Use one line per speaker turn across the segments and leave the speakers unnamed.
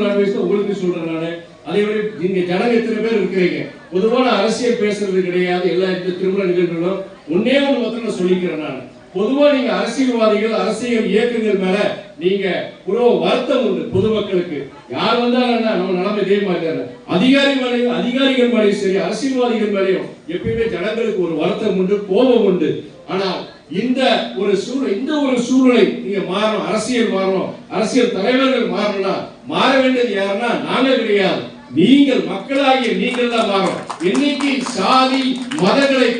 Advice உங்களுக்கு சொல்றேன் நானு. அதே மாதிரி நீங்க ஜனங்க எத்தனை பேர் இருக்கிறீங்க, பொதுவான அரசியல் பேசுறது கிடையாது. எல்லா திருமண நிகழ்வுகளும் ஒன்னே ஒன்று மட்டும் நான் சொல்லிக்கிறேன் நான். பொதுவா நீங்க அரசியல்வாதிகள், அரசியல் இயக்கங்கள் மேல நீங்க ஒரு வருத்தம் உண்டு பொதுமக்களுக்கு. யார் வந்தாலும் நம்ம நிலைமை இதே மாதிரி அதிகாரிகள் மேலேயும் சரி, அரசியல்வாதிகள் மேலேயும் எப்பயுமே ஜனங்களுக்கு ஒரு வருத்தம் உண்டு, கோபம் உண்டு. ஆனால் இந்த ஒரு சூழ்நிலை நீங்க மாறணும், அரசியல் மாறணும், அரசியல் தலைவர்கள் மாறணும்னா மாற வேண்டியது யாருன்னா நாங்க கிடையாது, நீங்கள் மக்களாகிய நீங்கள் தான் மாறணும். இன்னைக்கு சாதி மதங்களை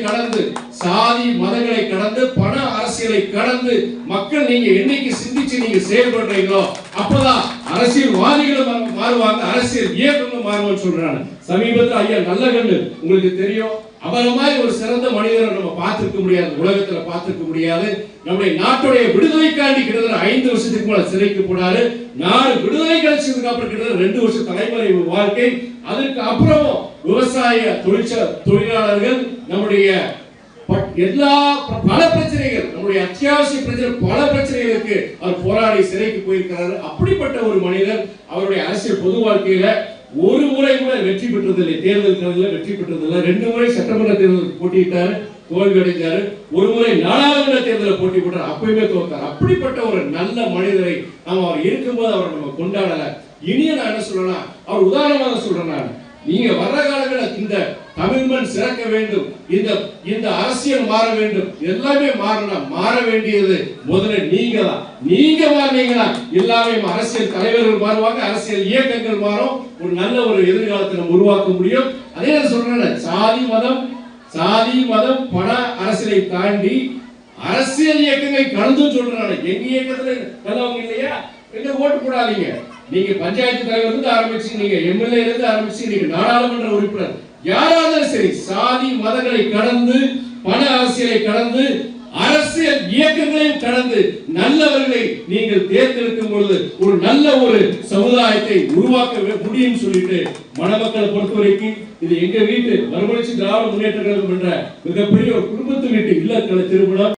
கடந்து பண அரசியலை கடந்து மக்கள் நீங்க என்னைக்கு சிந்திச்சு நீங்க செயல்படுறீங்களோ அப்பதான் அரசியல்வாதிகளும் மாறுவாங்க, அரசியல் இயக்கங்களும் மாறுவான்னு சொல்றாங்க. சமீபத்தில் ஐயா நல்லகண்ணு உங்களுக்கு தெரியும், அவரை மாதிரி ஒரு சிறந்த மனிதரை நம்ம பார்த்திருக்க முடியாது, உலகத்துல பார்த்திருக்க முடியாது. நம்முடைய நாட்டுடைய விடுதலைக்காண்டி கிட்டத்தட்ட 5 வருஷத்துக்கு மேல சிறைக்கு போனாரு. நாடு விடுதலை கிடைச்சதுக்கு அப்புறம் கிட்டத்தட்ட 2 வருஷம் தலைமுறை வாழ்க்கை. அதுக்கு அப்புறமும் விவசாய தொழிலாளர்கள் நம்முடைய எல்லா பல பிரச்சனைகள், நம்முடைய அத்தியாவசிய பிரச்சனை, பல பிரச்சனைகளுக்கு அவர் போராடி சிறைக்கு போயிருக்கிறாரு. அப்படிப்பட்ட ஒரு மனிதர் அவருடைய அரசியல் பொது வாழ்க்கையில ஒரு முறை கூட வெற்றி பெற்றதில்லை, தேர்தல்களில் வெற்றி பெற்றதில்லை. 2 முறை சட்டமன்ற தேர்தல் போட்டியிட்டாரு, தோல்வி அடைஞ்சாரு. ஒரு முறை நாடாளுமன்ற தேர்தலில் போட்டி போட்டார், அப்பயுமே தோற்றார். அப்படிப்பட்ட ஒரு நல்ல மனிதரை நம்ம அவர் இருக்கும்போது அவரை நம்ம கொண்டாடல. இனிய நான் என்ன சொல்றேன்னா, அவர் உதாரணமாக சொல்றேன், நீங்க வர்ற காலங்களில் இந்த தமிழ் மண் சிறக்க வேண்டும், இந்த அரசியல் மாற வேண்டும், எல்லாமே மாற வேண்டியது முதல்ல நீங்க தான். நீங்க மாறினீங்கன்னா எல்லாமே அரசியல் தலைவர்கள் மாறுவாங்க, அரசியல் இயக்கங்கள் மாறும், ஒரு நல்ல ஒரு எதிர்காலத்தை நம்ம உருவாக்க முடியும். அதே நான் சொல்றேன், சாதி மதம் பண அரசியலை தாண்டி அரசியல் இயக்கங்களை கடந்து சொல்றேன். எங்க இயக்கத்துல நல்லவங்க இல்லையா, எங்க ஓட்டு போடாதீங்க. நீங்க பஞ்சாயத்து தலைவர் இருந்து ஆரம்பிச்சு, நீங்க எம்எல்ஏ இருந்து ஆரம்பிச்சு, நீங்க நாடாளுமன்ற உறுப்பினர் யாராவது சரி, சாதி மதங்களை கடந்து பண அரசியலை கடந்து அரசியல் இயக்கங்களையும் கடந்து நல்லவர்களை நீங்கள் தேர்ந்தெடுக்கும் பொழுது ஒரு நல்ல ஒரு சமுதாயத்தை உருவாக்க முடியும் சொல்லிட்டு மணமக்களை பொறுத்தவரைக்கும் இது எங்க வீட்டு மறுமலர்ச்சி திராவிட முன்னேற்ற கழகம் என்ற மிகப்பெரிய ஒரு குடும்பத்து வீட்டு இல்ல திருமணம்.